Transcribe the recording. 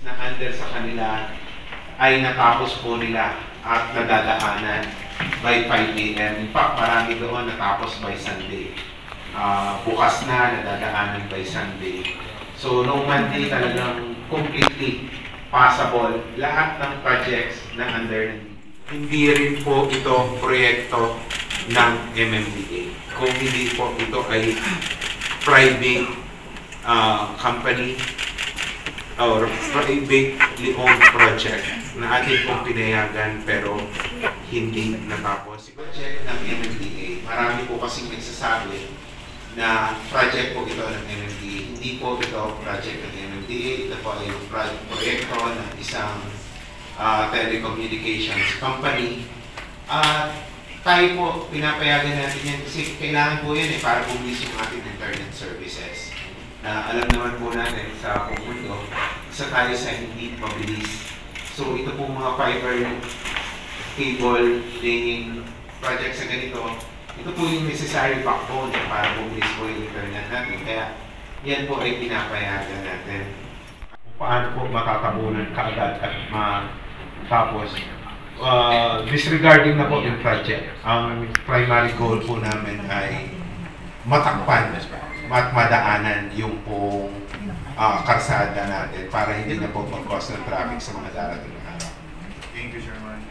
na under sa kanila ay natapos po nila at nadadaanan by 5 a.m. In fact, marami doon natapos by Sunday. Bukas na, nadadaanan by Sunday. So, noong Monday talagang completely passable lahat ng projects na under ng hindi rin po ito proyekto ng MMDA. Kung hindi po ito ay private company or privately owned project na ating pong pinayagan pero hindi natapos. Project ng MMDA, marami po kasing nagsasabi na project po ito ng MMDA. Hindi po ito project ng MMDA, ito po ay proyekto ng isang telecommunications company. Tayo po, pinapayagan natin yan kasi kailangan po yan para bumis yung ating internet services. Alam naman po natin sa buong mundo, isa tayo sa hindi mabilis. So ito po mga fiber cable laying project sa ganito, ito po yung necessary backbone para bumis po yung internet natin. Kaya yan po ay pinapayagan natin. Paano po matatabunan kaagad at tapos, disregarding na po yung project, ang primary goal po namin ay matakpan at madaanan yung pong karsada natin para hindi na po mag-cause ng traffic sa mga darating na araw. Thank you, Sherman.